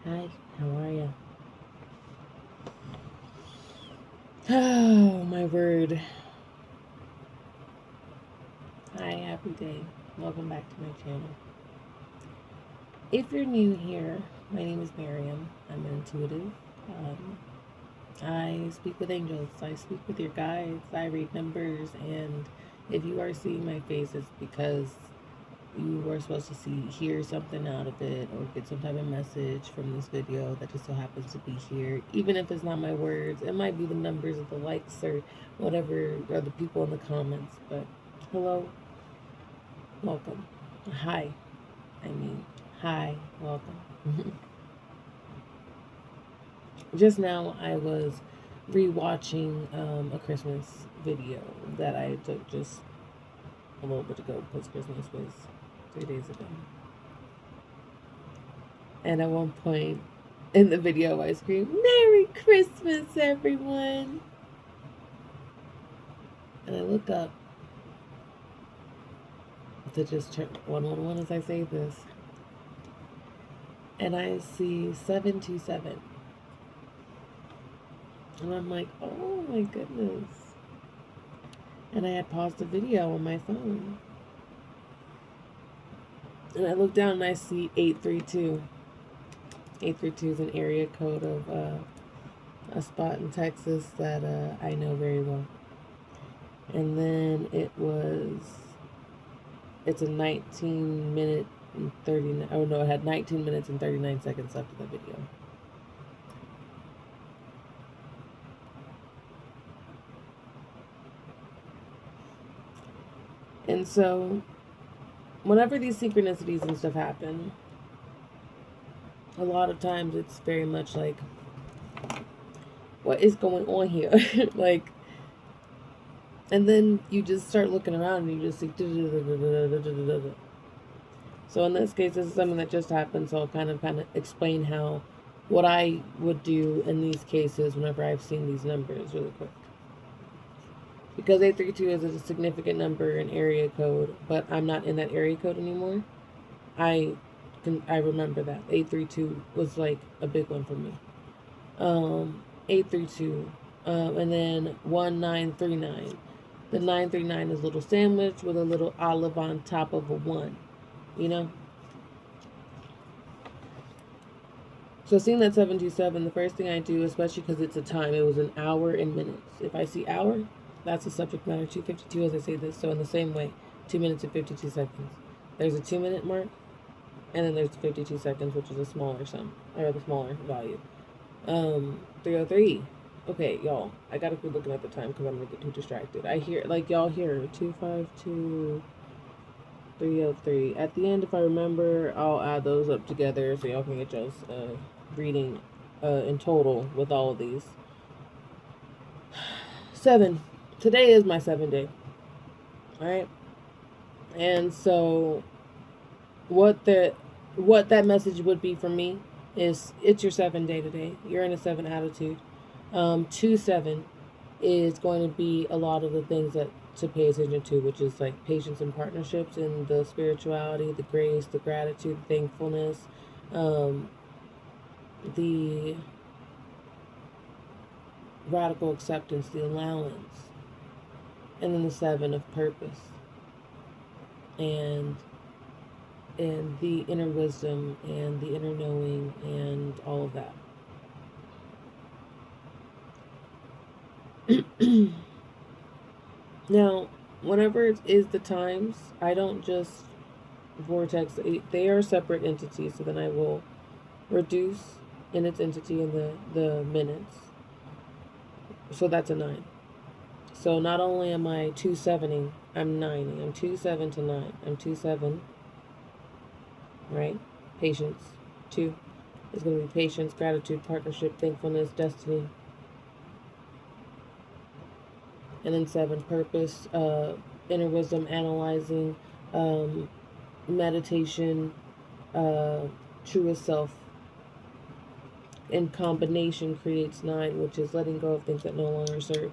Hi, how are you? Oh, my word. Hi, happy day. Welcome back to my channel. If you're new here, my name is Miriam. I'm an intuitive. I speak with angels. I speak with your guides. I read numbers. And if you are seeing my face, it's because you were supposed to hear something out of it or get some type of message from this video that just so happens to be here. Even if it's not my words, it might be the numbers of the likes or whatever, or the people in the comments. But hello, welcome. Hi, hi, welcome. Just now I was rewatching a Christmas video that I took just a little bit ago because Christmas was 3 days ago. And at one point in the video, I screamed, "Merry Christmas, everyone!" And I look up to just turn 111 as I say this, and I see 727. And I'm like, oh my goodness. And I had paused the video on my phone. And I look down and I see 832. 832 is an area code of a spot in Texas that I know very well. And then it's a 19-minute and 39, oh no, it had 19 minutes and 39 seconds left of the video. And so, whenever these synchronicities and stuff happen, a lot of times it's very much like, what is going on here? Like, and then you just start looking around and you just see. So in this case, this is something that just happened. So I'll kind of explain what I would do in these cases whenever I've seen these numbers really quick. Because 832 is a significant number in area code, but I'm not in that area code anymore. I remember that 832 was like a big one for me. 832, and then 1939. The 939 is a little sandwich with a little olive on top of a 1, you know? So seeing that 727, the first thing I do, especially because it's a time, it was an hour in minutes. If I see hour, that's the subject matter. 252 as I say this. So in the same way, 2 minutes and 52 seconds. There's a 2-minute mark, and then there's 52 seconds, which is a smaller sum, or the smaller value. 303. Okay, y'all, I gotta quit looking at the time because I'm gonna get too distracted. I hear, like, y'all hear 252, 303. At the end, if I remember, I'll add those up together so y'all can get y'all's reading in total with all of these. 7. Today is my 7 day. Alright? And so, what that message would be for me is, it's your 7 day today. You're in a 7 attitude. 2-7 is going to be a lot of the things that to pay attention to, which is like patience and partnerships and the spirituality, the grace, the gratitude, the thankfulness, the radical acceptance, the allowance, and then the 7 of purpose and the inner wisdom and the inner knowing and all of that. Now, whenever it is the times, I don't just vortex. They are separate entities, so then I will reduce in its entity in the minutes. So that's a 9. So not only am I 2-7ing, I'm 9ing. I'm 2-7 to 9. I'm 2-7. Right? Patience. 2 is going to be patience, gratitude, partnership, thankfulness, destiny. And then 7, purpose, inner wisdom, analyzing, meditation, truest self. In combination creates 9, which is letting go of things that no longer serve.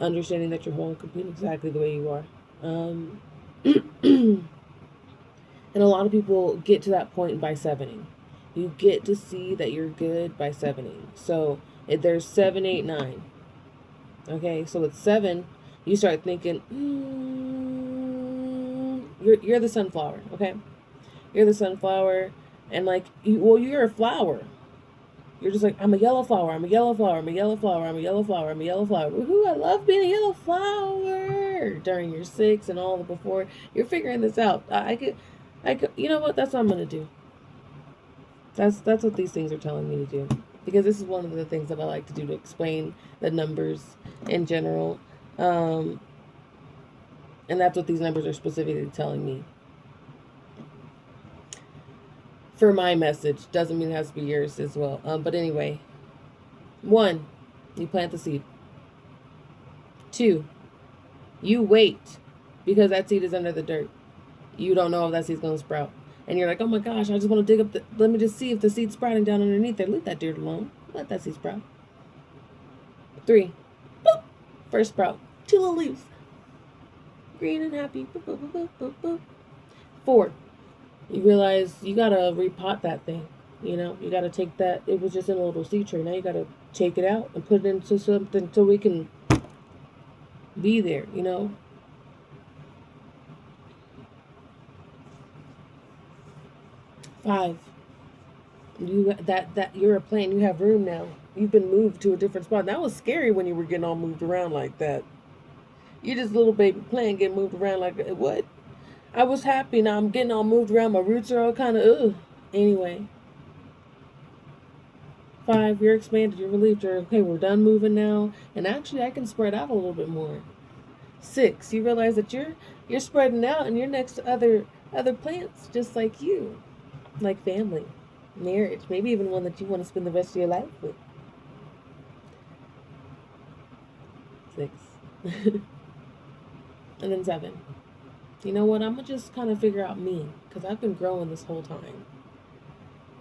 Understanding that you're whole and complete exactly the way you are. And a lot of people get to that point by 7ing. You get to see that you're good by 7-8. So if there's 7, 8, 9. Okay, so with 7, you start thinking, you're the sunflower. Okay, you're the sunflower, and like, you're a flower. You're just like, I'm a yellow flower. I'm a yellow flower. I'm a yellow flower. I'm a yellow flower. I'm a yellow flower. Woohoo! I love being a yellow flower. During your 6 and all the before, you're figuring this out. I could. You know what? That's what I'm gonna do. That's what these things are telling me to do. Because this is one of the things that I like to do to explain the numbers in general. And that's what these numbers are specifically telling me. For my message. Doesn't mean it has to be yours as well. But anyway. 1, you plant the seed. 2, you wait because that seed is under the dirt. You don't know if that seed's going to sprout. And you're like, oh my gosh, I just want to dig up let me just see if the seed's sprouting down underneath there. Leave that dirt alone. Let that seed sprout. 3, boop, first sprout. 2 little leaves. Green and happy. Boop, boop, boop, boop, boop. 4, you realize you got to repot that thing. You know, you got to take that. It was just in a little seed tray. Now you got to take it out and put it into something so we can be there, you know. 5, that you're a plant. You have room now. You've been moved to a different spot. That was scary when you were getting all moved around like that. You just little baby plant getting moved around like what? I was happy. Now I'm getting all moved around. My roots are all kind of ugh. Anyway. 5, you're expanded. You're relieved. You're okay. We're done moving now, and actually I can spread out a little bit more. 6, you realize that you're spreading out and you're next to other plants just like you. Like family, marriage, maybe even one that you want to spend the rest of your life with. 6. And then 7. You know what? I'm going to just kind of figure out me, because I've been growing this whole time.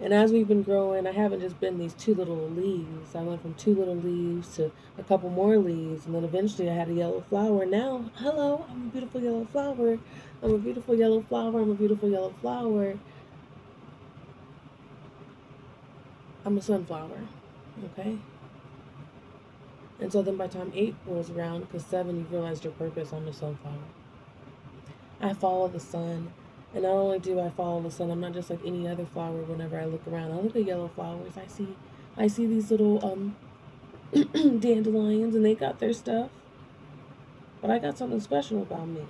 And as we've been growing, I haven't just been these 2 little leaves. I went from 2 little leaves to a couple more leaves, and then eventually I had a yellow flower. Now, hello, I'm a beautiful yellow flower. I'm a beautiful yellow flower. I'm a beautiful yellow flower. I'm a sunflower, okay? And so then by the time 8 rolls around, because 7, you've realized your purpose, I'm a sunflower. I follow the sun. And not only do I follow the sun, I'm not just like any other flower whenever I look around. I look at yellow flowers. I see these little dandelions, and they got their stuff. But I got something special about me.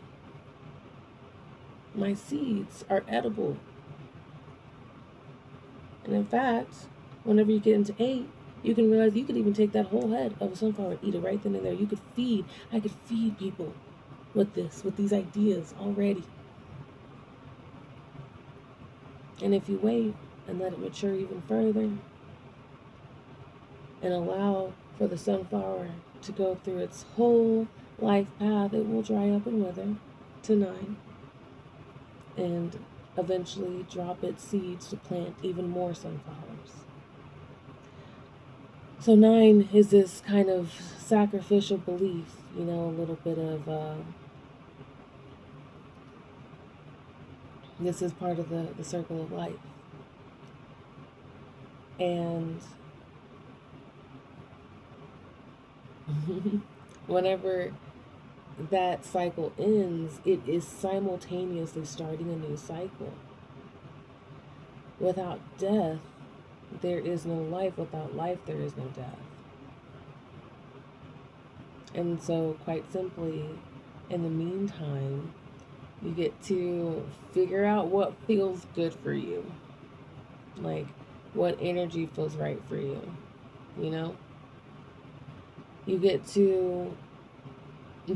My seeds are edible. And in fact, whenever you get into 8, you can realize you could even take that whole head of a sunflower and eat it right then and there. I could feed people with these ideas already. And if you wait and let it mature even further and allow for the sunflower to go through its whole life path, it will dry up and wither to 9 and eventually drop its seeds to plant even more sunflowers. So 9 is this kind of sacrificial belief, you know, a little bit of this is part of the circle of life. And whenever that cycle ends, it is simultaneously starting a new cycle. Without death, there is no life. Without life, there is no death. And so, quite simply, in the meantime, you get to figure out what feels good for you. Like, what energy feels right for you, you know? You get to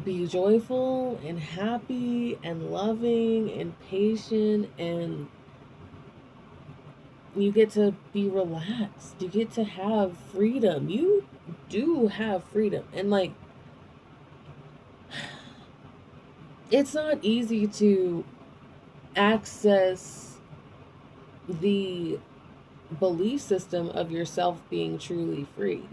be joyful and happy and loving and patient, and you get to be relaxed. You get to have freedom. You do have freedom. And like, it's not easy to access the belief system of yourself being truly free,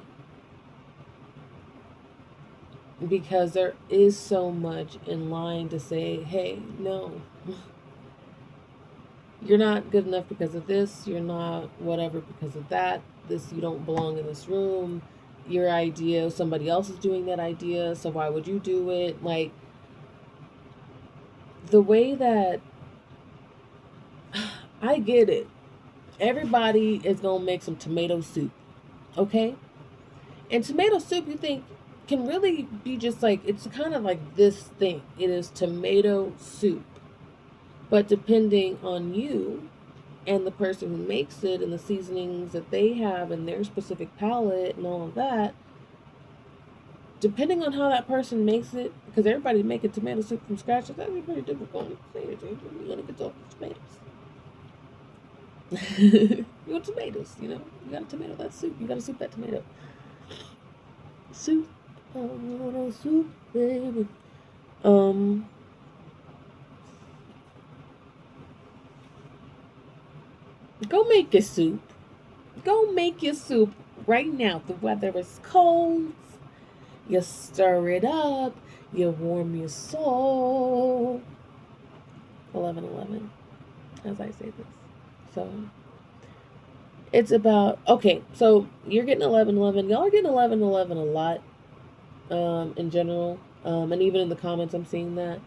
because there is so much in line to say, hey, no, You're not good enough because of this. You're not whatever because of that. This, you don't belong in this room. Your idea, somebody else is doing that idea, so why would you do it? Like, the way that I get it. Everybody is going to make some tomato soup, okay? And tomato soup, you think, can really be just like, it's kind of like this thing. It is tomato soup. But depending on you and the person who makes it and the seasonings that they have and their specific palate and all of that, depending on how that person makes it, because everybody's making tomato soup from scratch, it's actually pretty difficult. You're going to get all the tomatoes. You want tomatoes, you know? You got a tomato, that's soup. You got to soup that tomato. Soup. I want a soup, baby. Go make your soup. Go make your soup right now. The weather is cold. You stir it up. You warm your soul. 11:11, as I say this. So it's about, okay, so you're getting 11:11. Y'all are getting 11:11 a lot, in general, and even in the comments I'm seeing that.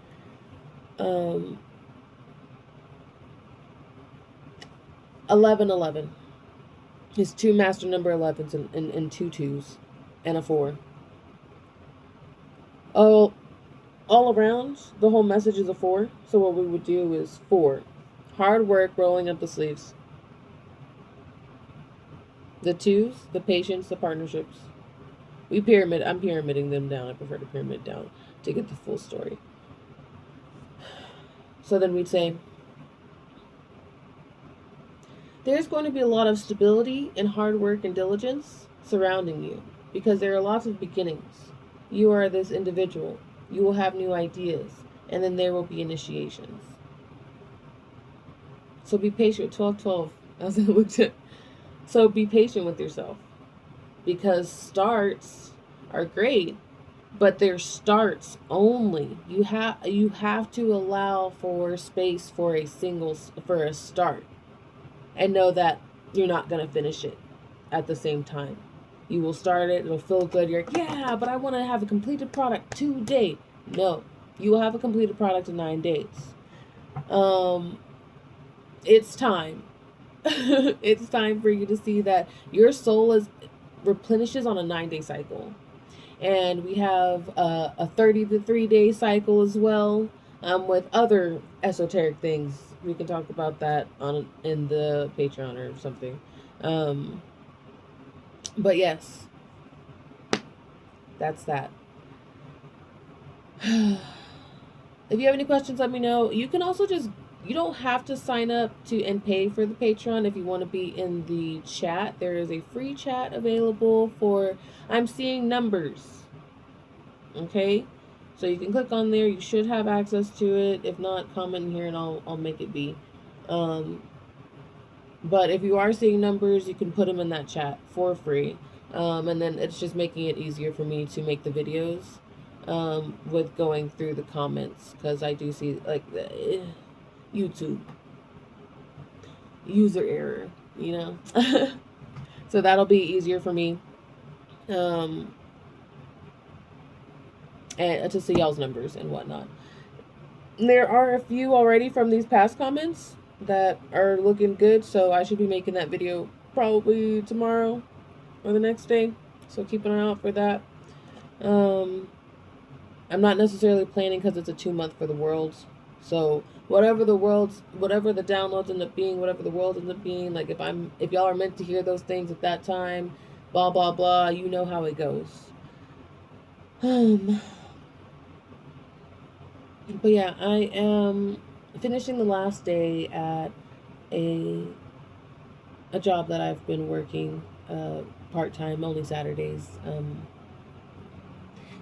11:11 is two master number 11s and two twos and a 4. Oh, all around the whole message is a 4. So what we would do is 4, hard work, rolling up the sleeves. The 2s, the patience, the partnerships. I'm pyramiding them down. I prefer to pyramid down to get the full story. So then we'd say there's going to be a lot of stability and hard work and diligence surrounding you because there are lots of beginnings. You are this individual. You will have new ideas, and then there will be initiations. So be patient. 12:12, as I looked at. So be patient with yourself because starts are great, but they're starts only. You have to allow for space for a start, and know that you're not gonna finish it at the same time. You will start it, it'll feel good. You're like, yeah, but I want to have a completed product today. No, you will have a completed product in 9 days. It's time. It's time for you to see that your soul replenishes on a 9-day cycle. And we have a 33-day cycle as well, with other esoteric things. We can talk about that in the Patreon or something. But yes, that's that. If you have any questions, let me know. You can also you don't have to sign up to and pay for the Patreon if you want to be in the chat. There is a free chat available for I'm seeing numbers. Okay? So you can click on there. You should have access to it. If not, comment here and I'll make it be. But if you are seeing numbers, you can put them in that chat for free. And then it's just making it easier for me to make the videos with going through the comments, because I do see like YouTube user error, you know. So that'll be easier for me and to see y'all's numbers and whatnot. There are a few already from these past comments that are looking good, so I should be making that video probably tomorrow or the next day, so keep an eye out for that. I'm not necessarily planning because it's a 2-month for the worlds, so whatever the downloads end up being, whatever the world ends up being, like if y'all are meant to hear those things at that time, blah blah blah, you know how it goes. But yeah, I am finishing the last day at a job that I've been working part-time, only Saturdays.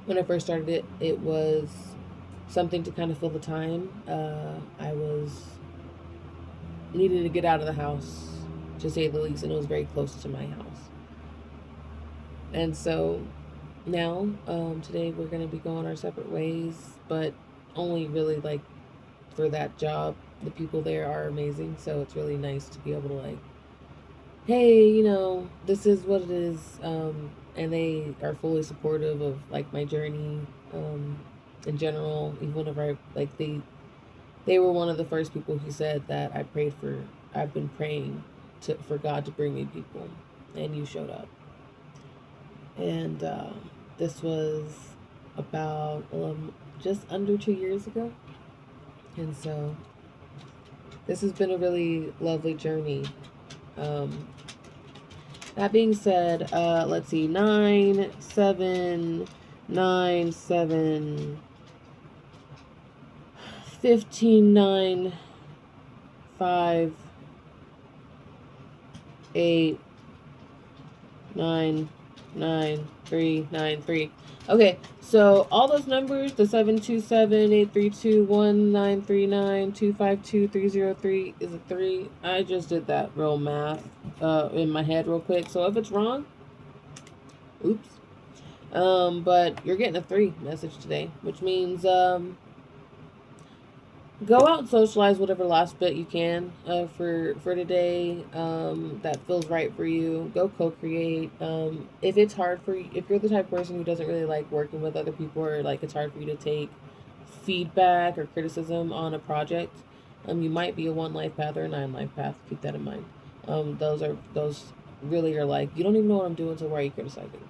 When I first started it was something to kind of fill the time. I was needing to get out of the house, to say the least, and it was very close to my house. And so now, today we're going to be going our separate ways, but only really like for that job. the people there are amazing. So it's really nice to be able to like, hey, this is what it is, and they are fully supportive of like my journey, in general. Even whenever they were one of the first people who said that I've been praying for God to bring me people, and you showed up. And this was about just under 2 years ago, and so this has been a really lovely journey. Um, that being said, let's see, 9, 7, 9, 7, 15, 9, 5, 8, 9, 9, 3, 9, 3. Okay, so all those numbers, the 727, 832, 1939, 252, 303 is a 3. I just did that real math in my head real quick. So if it's wrong, oops. But you're getting a 3 message today, which means go out and socialize whatever last bit you can for today, that feels right for you. Go co-create. If it's hard for you, if you're the type of person who doesn't really like working with other people, or like it's hard for you to take feedback or criticism on a project, you might be a 1 life path or a 9 life path. Keep that in mind. Those really are like, you don't even know what I'm doing, so why are you criticizing?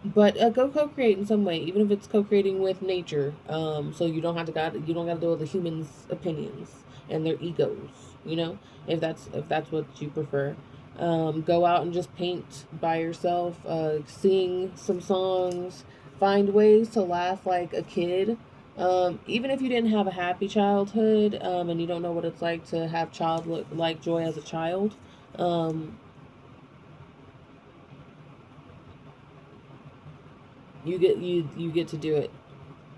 But go co-create in some way, even if it's co-creating with nature. So you don't have to deal with the humans' opinions and their egos. If that's what you prefer. Go out and just paint by yourself. Sing some songs. Find ways to laugh like a kid. Even if you didn't have a happy childhood, and you don't know what it's like to have childlike joy as a child. You get to do it.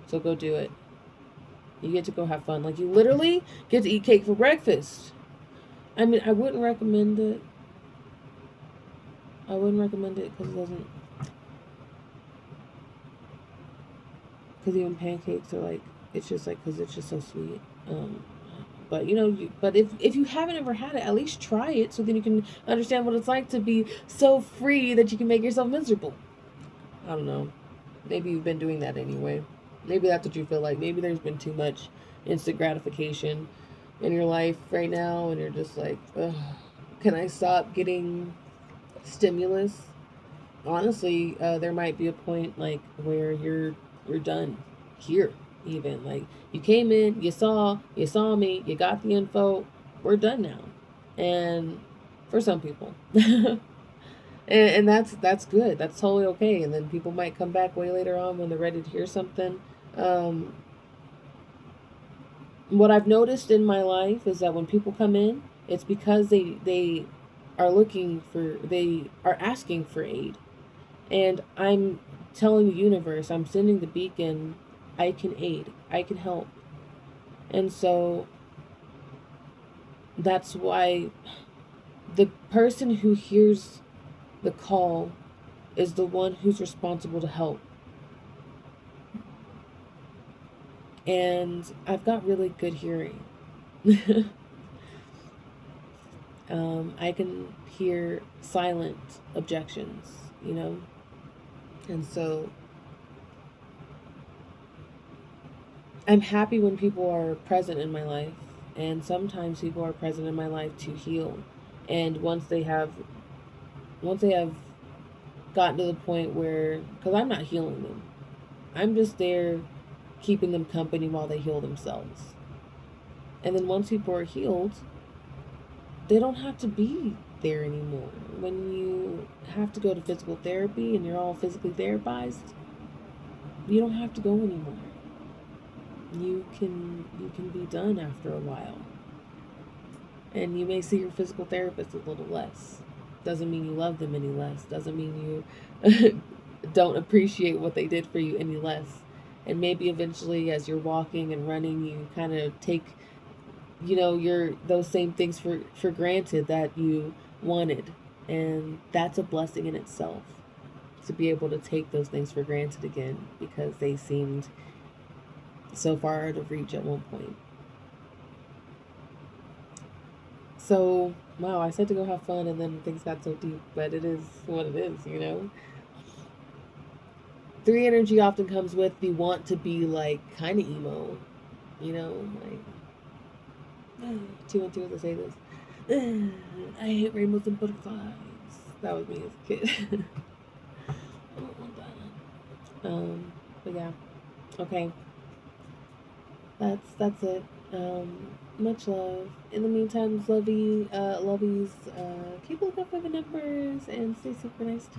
So go do it. You get to go have fun. Like, you literally get to eat cake for breakfast. I mean, I wouldn't recommend it. Because it doesn't. Because even pancakes are like, it's just like, because it's just so sweet. But if you haven't ever had it, at least try it, so then you can understand what it's like to be so free that you can make yourself miserable. I don't know. Maybe you've been doing that anyway. Maybe that's what you feel like. Maybe there's been too much instant gratification in your life right now, and you're just like, ugh, can I stop getting stimulus? Honestly, there might be a point like where you're done here. Even like, you came in, you saw me, you got the info. We're done now, and for some people. And that's good. That's totally okay. And then people might come back way later on when they're ready to hear something. Um, what I've noticed in my life is that when people come in, it's because they are asking for aid, and I'm telling the universe, I'm sending the beacon, I can aid, I can help, and so that's why the person who hears the call is the one who's responsible to help. And I've got really good hearing. I can hear silent objections, and so I'm happy when people are present in my life, and sometimes people are present in my life to heal. And once they have gotten to the point where, because I'm not healing them, I'm just there keeping them company while they heal themselves. And then once people are healed, they don't have to be there anymore. When you have to go to physical therapy and you're all physically therapized, you don't have to go anymore. You can be done after a while. And you may see your physical therapist a little less. Doesn't mean you love them any less. Doesn't mean you don't appreciate what they did for you any less. And maybe eventually, as you're walking and running, you kind of take, those same things for granted that you wanted. And that's a blessing in itself, to be able to take those things for granted again, because they seemed so far out of reach at one point. So, wow, I said to go have fun and then things got so deep, but it is what it is, you know? 3 energy often comes with the want to be like kind of emo, you know? Like, 2 and 2 as I say this. I hate rainbows and butterflies. That was me as a kid. I don't want that. But yeah. Okay. That's it. Much love. In the meantime, lovies, keep looking for the numbers and stay synchronized.